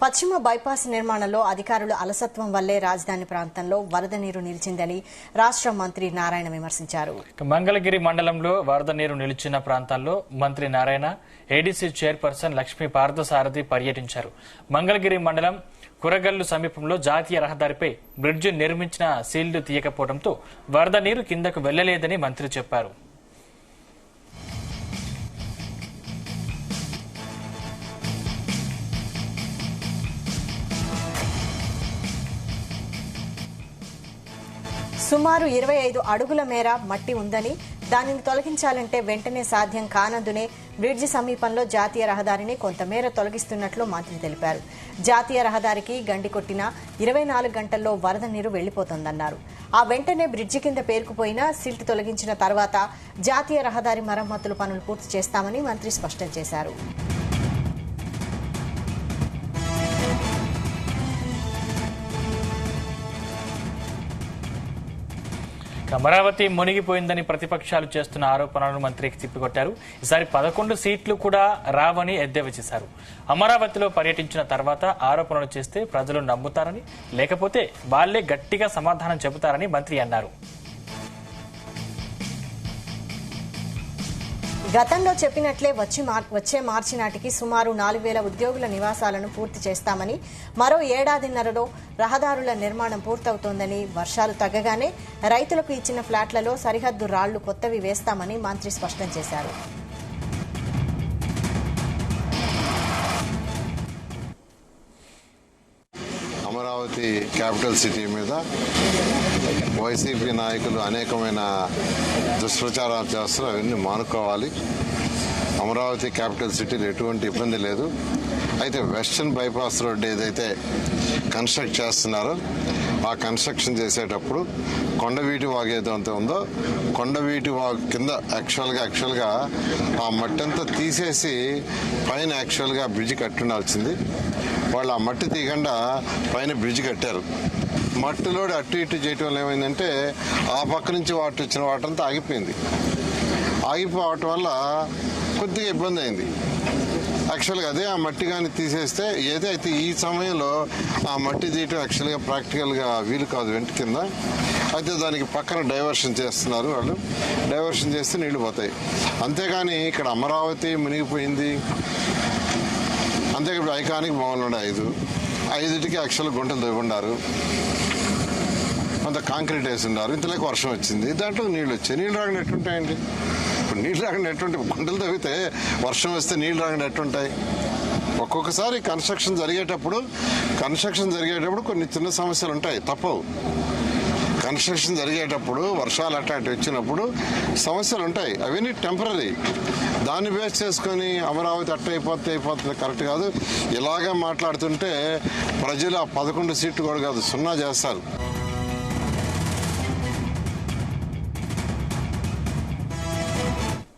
పశ్చిమ బైపాస్ నిర్మాణంలో అధికారుల అలసత్వం వల్లే రాజధాని ప్రాంతంలో వరద నీరు నిలిచిందని రాష్ట్ర మంత్రి నారాయణ విమర్శించారు. మంగళగిరి మండలంలో వరద నీరు నిలిచిన ప్రాంతాల్లో మంత్రి నారాయణ, ఏడీసీ చైర్పర్సన్ లక్ష్మీ పార్థసారథి పర్యటించారు. మంగళగిరి మండలం కురగల్లు సమీపంలో జాతీయ రహదారిపై బ్రిడ్జి నిర్మించిన సీల్డ్ తీయకపోవడంతో వరద నీరు కిందకు వెళ్లలేదని మంత్రి చెప్పారు. సుమారు 25 అడుగుల మేర మట్టి ఉందని, దానిని తొలగించాలంటే వెంటనే సాధ్యం కానందునే బ్రిడ్జి సమీపంలో జాతీయ రహదారిని కొంతమేర తొలగిస్తున్నట్లు మంత్రి తెలిపారు. జాతీయ రహదారికి గండి కొట్టిన 24 గంటల్లో వరద నీరు వెళ్లిపోతోందన్నారు. ఆ వెంటనే బ్రిడ్జి కింద పేరుకుపోయిన సిల్ట్ తొలగించిన తర్వాత జాతీయ రహదారి మరమ్మతుల పనులు పూర్తి చేస్తామని మంత్రి స్పష్టం చేశారు. అమరావతి మునిగిపోయిందని ప్రతిపక్షాలు చేస్తున్న ఆరోపణలను మంత్రికి తిప్పికొట్టారు. ఈసారి 11 సీట్లు కూడా రావని ఎద్దేవా చేశారు. అమరావతిలో పర్యటించిన తర్వాత ఆరోపణలు చేస్తే ప్రజలు నమ్ముతారని, లేకపోతే వాళ్లే గట్టిగా సమాధానం చెబుతారని మంత్రి అన్నారు. గతంలో చెప్పినట్లే వచ్చే మార్చి నాటికి సుమారు 4,000 ఉద్యోగుల నివాసాలను పూర్తి చేస్తామని, మరో ఏడాదిన్నరలో రహదారుల నిర్మాణం పూర్తవుతోందని, వర్షాలు తగ్గగానే రైతులకు ఇచ్చిన ఫ్లాట్లలో సరిహద్దు రాళ్లు కొత్తవి వేస్తామని మంత్రి స్పష్టం చేశారు. అమరావతి క్యాపిటల్ సిటీ మీద వైసీపీ నాయకులు అనేకమైన దుష్ప్రచారాలు చేస్తారు. అవన్నీ మానుకోవాలి. అమరావతి క్యాపిటల్ సిటీలో ఎటువంటి ఇబ్బంది లేదు. అయితే వెస్టర్న్ బైపాస్ రోడ్ ఏదైతే కన్స్ట్రక్ట్ చేస్తున్నారో ఆ కన్స్ట్రక్షన్ చేసేటప్పుడు కొండవీటి వాగు ఏదైతే ఉందో కొండవీటి వాగు కింద యాక్చువల్గా ఆ మట్టి అంతా తీసేసి పైన యాక్చువల్గా బ్రిడ్జ్ కట్టుండాల్సింది. వాళ్ళు ఆ మట్టి తీయకుండా పైన బ్రిడ్జ్ కట్టారు. మట్టిలో అటు ఇటు చేయటం వల్ల ఏమైందంటే ఆ పక్క నుంచి వాటర్ వచ్చిన వాటర్ అంతా ఆగిపోయింది. ఆగిపోవటం వల్ల కొద్దిగా ఇబ్బంది అయింది. యాక్చువల్గా అదే ఆ మట్టి కానీ తీసేస్తే ఏదైతే ఈ సమయంలో ఆ మట్టి తీయటం యాక్చువల్గా ప్రాక్టికల్గా వీలు కాదు వెంట కింద. అయితే దానికి పక్కన డైవర్షన్ చేస్తున్నారు. వాళ్ళు డైవర్షన్ చేస్తే నీళ్లు పోతాయి. అంతేగాని ఇక్కడ అమరావతి మునిగిపోయింది. అంతేకాదు ఐకానిక్ భవన్లు ఉన్నాయి 5టికి యాక్చువల్ గుంటలు తవ్వుకున్నారు. కొంత కాంక్రీట్ వేసి ఉన్నారు. ఇంతలోకి వర్షం వచ్చింది, దాంట్లో నీళ్లు వచ్చాయి. నీళ్లు రాకుండా ఎట్టుంటాయండి? ఇప్పుడు నీళ్లు రాకుండా ఎట్టుంటాయి? గుంటలు తవ్వితే వర్షం వస్తే నీళ్లు రాకుండా ఎట్టుంటాయి? ఒక్కొక్కసారి కన్స్ట్రక్షన్ జరిగేటప్పుడు కొన్ని చిన్న సమస్యలు ఉంటాయి, తప్పవు. కన్స్ట్రక్షన్ జరిగేటప్పుడు వర్షాలు అట్లాంటి వచ్చినప్పుడు సమస్యలు ఉంటాయి. అవన్నీ టెంపరీ. దాన్ని బేస్ చేసుకొని అమరావతి అయిపోతుంది కరెక్ట్ కాదు. ఇలాగే మాట్లాడుతుంటే ప్రజలు ఆ 11 సీట్లు కూడా కాదు 0 చేస్తారు.